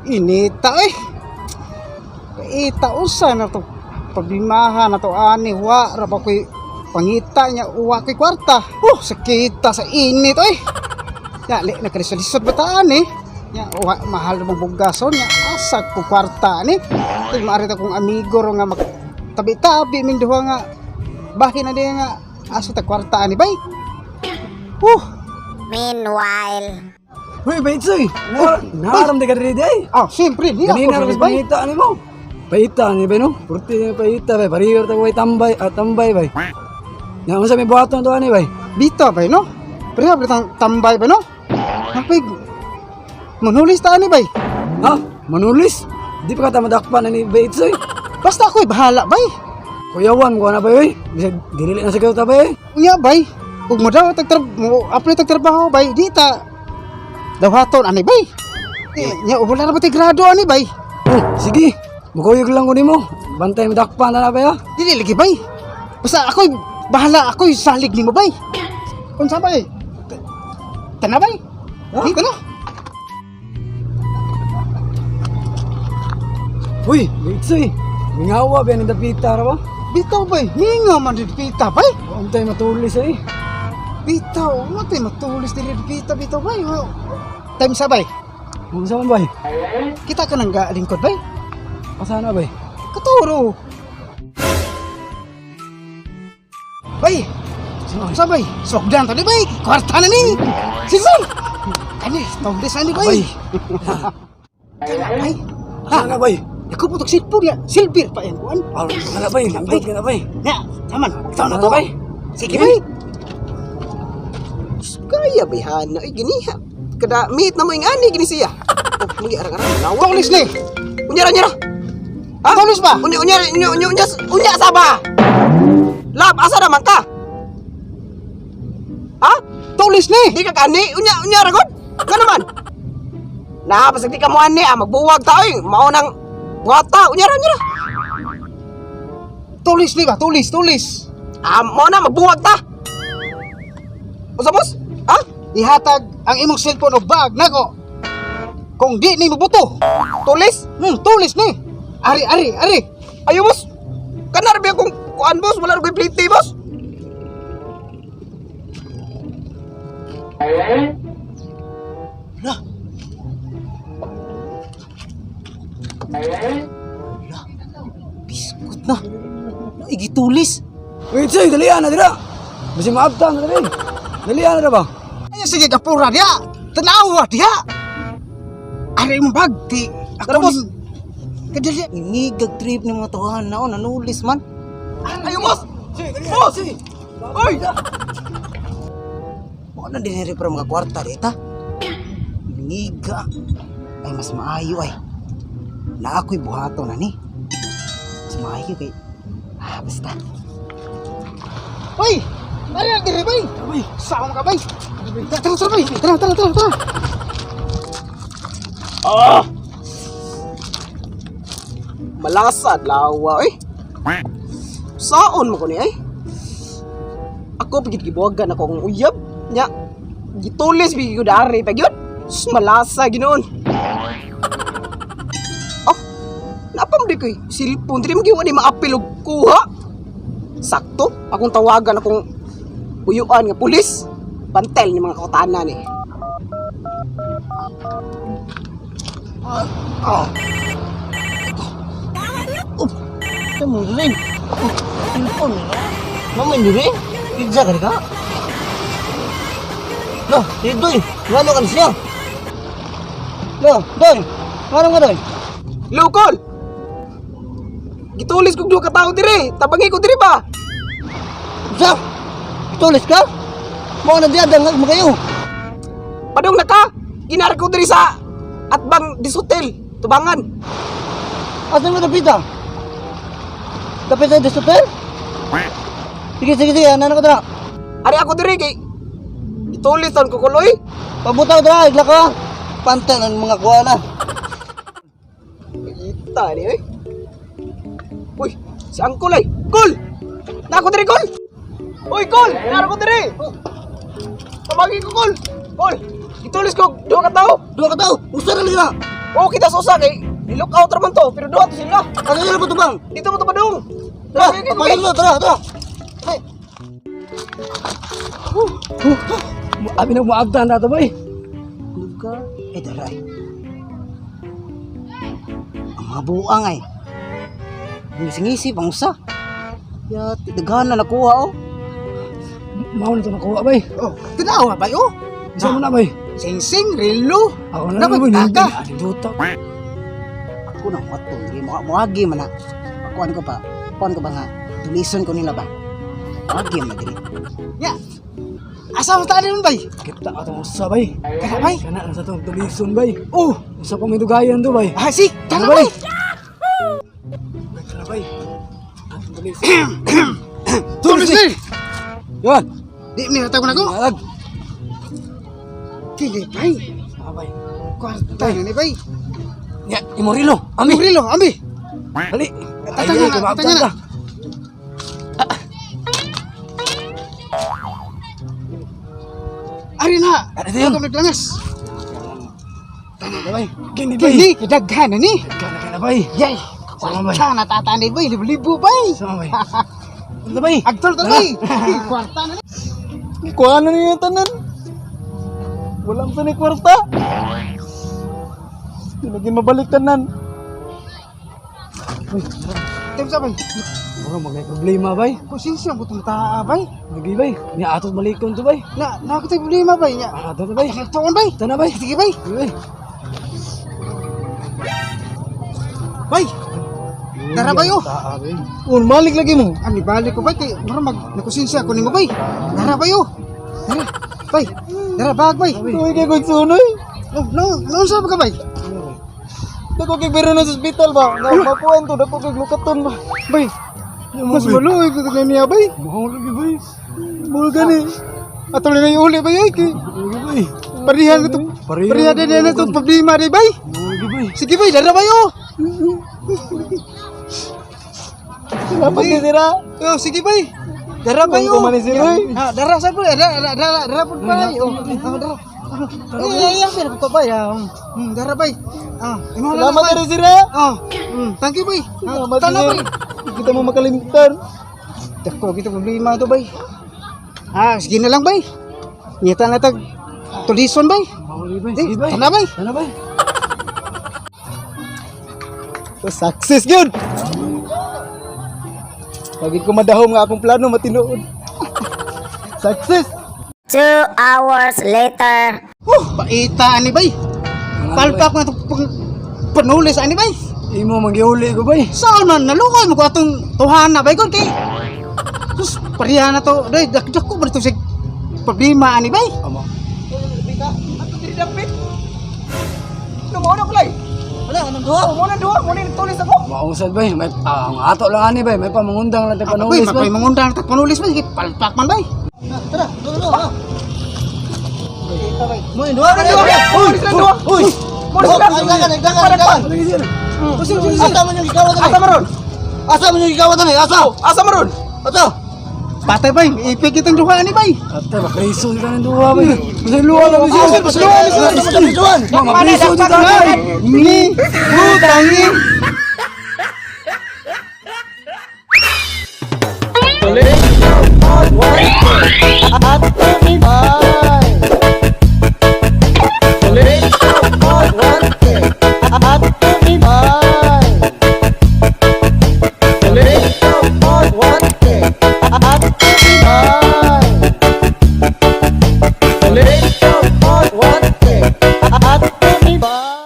Inita eh. Ita usa na to. Pabimahan na to ani wa ra ba koy pangita nya uwa koy kwarta. Sakita sa init eh. Ya le nakalisod bataan eh. Ya wa mahal mong bugason nya asa ko kwarta ni. Tay maari ta kong amigo ro nga tabi-tabi ming duha nga bahin na diya nga asa ta kwarta ni bay. Meanwhile, Hoy, Baitsoy! Naharam di ka rin day! Siyempre, di Ganina ako rin pangita ni mo! Paita ni ba no? Purti ni paita bay, pariyor ta way tambay at tambay bay. Nga mo sa may buhaton to ani bay. Bita ba, no? Pero tang tambay ba, no? Napig, manulis ta ni bay. Ha? Manulis? Di pa ka tamadakpan ni Baitsoy? Basta ako'y bahala, bay. Kuyawan ko na bay, bisag dinili na sa ta bay. Unya, bay. Kung mo daw apply tagtrabaho, bay, di ta dawaton, ani, bay. Nya, wala na ba grado, ani, bay? Sige, mukuyog lang ko ni mo. Bantay mo dakpan na bay ha? Dili lagi, bay. Basta ako'y bahala, ako'y salig ni mo, bay. Kung saan, bay? Tana, bay? Di ka na? Uy, Baitsoy! Mingawa ba ni Dapita ra ba? Bitaw, bay. Hinga man din pita, bay. Bantay matulis eh. Bitaw, matay matulis din pita, bitaw, bay. Time sa, bay. Kung saan bay? Kita ka nang lingkod, bay. Pasana bay? Katuro. Bay. Sa bay. Sogdan to ni bay. Kwarta na ni. Sisan. Kani, tongdes na ni bay. Kaya bay. Pasana bay? Ako putok silpur ya. Silpir pa yan kuan. Mana bay? Lambot ka na bay? Ya, taman. Ito na Ano to bay? Sige bay. Kaya bayhan na giniha. Kada meet na mo yung ani gini siya. Hindi arang-arang lawa. Tulis ni. Unyara. Ha? Tulis ba? Unya saba. Lab asa naman ka? Ha? Tulis ni. Di ka kani unya ragon. Ka naman. Na pasag di ka mo ani magbuwag ta oy. Mao nang buhata unyara. Tulis ni ba? Tulis. Mao na magbuwag ta. Usapos? Ha? Ihatag ang imong cellphone og bag nako. Kung di ni mabuto. Tulis? Tulis ni. Ari. Ayo boss. Kanar biya kung kuan boss wala ra koy plate boss. Lah. Biskut na. Igi tulis. Wait, say, dalian na dira. Basi maabtan na diri. Dalian na ba? Ay, sige kapura dia. Tanawa dia. Ari mo bag ti. Tara, boss. Kadali. Ini trip ni mga tawahan na nanulis man. Ayo boss. Boss! Oy! Mo na diniri para mga kwarta dita. Niga. Ay mas maayo ay. Na ako'y buhato na ni. Mas maayo kay. Basta. Bay. Ari diri bay. Bay, sama ka bay. Tara bay. Tara. Malasad lawa eh. Saon mo ko ni ay? Ako pagit gibuwagan ako kung uyab nya. Gitulis bigi ko dari pag yun. Malasa ginoon. Napam di koy silpon diri mo giwa ni maapil og kuha. Sakto akong tawagan akong uyuan nga pulis. Pantel ni mga kautanan ni. Kamu rin. Telepon. Mama rin. Pizza ka. Loh, Doy. Ngano kan siya? Loh, Doy. Ngano nga Doy? Lokol. Gitulis kog duha ka tawo diri. Tabangi ko diri ba? Sa? Tulis ka? Mo na diya dangag mo kayo. Padung na ka. Ginar ko diri sa Atbang Dishotel, Tubangan. Asa mo napita? Dapat sa hotel? Sige, ano ko dra? Ari ako diri kay itulis tan ko kuloy. Pabutaw dra, igla ka. Pantan ang mga kuha na. Kita ni eh. Uy, si Angkol ay. Kol! Na ako diri Kol. Uy Kol, ginar ko diri. Tabagi ko Kol. Kol, itulis ko duha ka tawo. Dua ka tao, usa na liga. Oo, kita sa usa kay look out raman to, pero duha to sila. Ano yun ba ito bang? Dito mo to padung. Tara, papayin mo, tara. Ay, Abi na muagdan na to bay. lugar. Daray. Ang mga buang ay. Ngisi-ngisi, pang usa. Ya, daghan na nakuha oh. Mao na to nakuha bay. Oh, tinawa ba oh? Isa mo na bay. Sing-sing, relo. Ako na Dapat bay. taga. Hindi duta. Ako na wato, hindi muagi man na. Kuan ko pa. Kuan ko ba nga? Tulisan ko nila ba? Muagi man diri. Ya. Asa mo taan nun bay? Kita atong usa bay. Kana bay? Kana lang sa tong tulison bay. Oh, Usa pa may dugayan to bay. ah si, kana Ano, bay. Kana bay. Atong tulison. Tulisan. Yan. Di ni natag na ko. Alag. Kini bay. Ah bay. Kwarta na ni bay. Ya, imorilo. Ami. Relo, ambi. Bali. Tatanya na, tatanya na. Ari na. Ano ito yun? Ako naglangas. Tana bay. Kini bay. Kini, kidaghan na ni. Kana bay. Yay! Sama bay. Kwarta na tatanay bay, libo-libo bay! Sama bay. Ano bay? Agtol to bay! Kwarta na ni! Kuha na niyo yung tanan. Walang sa ni kwarta. Hindi lagi mabalik tanan. Uy, Tim sa bay! baka magay problema bay. Konsensya mo itong taa bay! Lagi bay. Ni atot balikon to bay. Na ako tayo problema bay niya! Atot to bay. Nagtuon bay! Tana bay. Sige bay! Bay. Bay! Dara bay oh! Taa bay. Un malik lagi mo. Ani balik ko bay kay mara nagkonsensya ko nimo bay! Dara bay oh! Dara! Bay! Dara bag bay! Uy kay ko sunoy. No sa ka bay! Dako kay biro na sa hospital ba. Nga makuan to dako kay lukaton ba. Bay! Mas maluoy ko na niya bay! Mahal lagi bay. Mahal gani. Atol na yung uli bay ay kay Lagi bay. parihan na to! Parihan na to problema di bay! Mahal lagi bay. Sige bay! Dara bay oh! Dapat ni sira. Oh, sige bay. Dara bay Kung oh. kumanis sila, eh. Ah, dara sa bay. Dara pud bay. Oh, dara. Ya, sir ko bay. Dara bay. Imo lang. Salamat rin sira. Thank you bay. Salamat Tana sir. bay. Kita mo makalimutan. Dako kita problema to bay. Sige na lang bay. Nyata na tag tulison bay. Mahal bay. Sige bay. Tana bay. Ano bay? Success yun! Pagid ko madahom nga akong plano matinuod. Success! 2 hours later. Paita ani bay. Palpak na to panulis ani bay. Imo mangiuli ko bay. Saan man nalukoy mo ko atong tuhana bay kon kay. Sus parihan na to. Day dak ko ba to sig problema ani bay. Amo. Bika, ato diri dapat. No mo na kulay. Wala anong duha. Mo na duha, mo ni tulis ako. Mausad bay. May ang ato lang ani bay. May pamangundang lang tayo Bay panulis bay. mapay mangundang tag panulis bay kay palpak man bay. Tara, duha. Mo duha ka duha. Uy! Mo sila. Dagan. Lagi sir. Asa man yung ikaw Asa maron? Asa man yung ikaw ani? Asa? Asa maron? Ato. Patay bay, ipik itong duha ani bay. Ate bakriso ka ng duwa bay. Kasi luwa lang sir. Mas luwa ni sir. Makriso dito bay. Ni butangi. At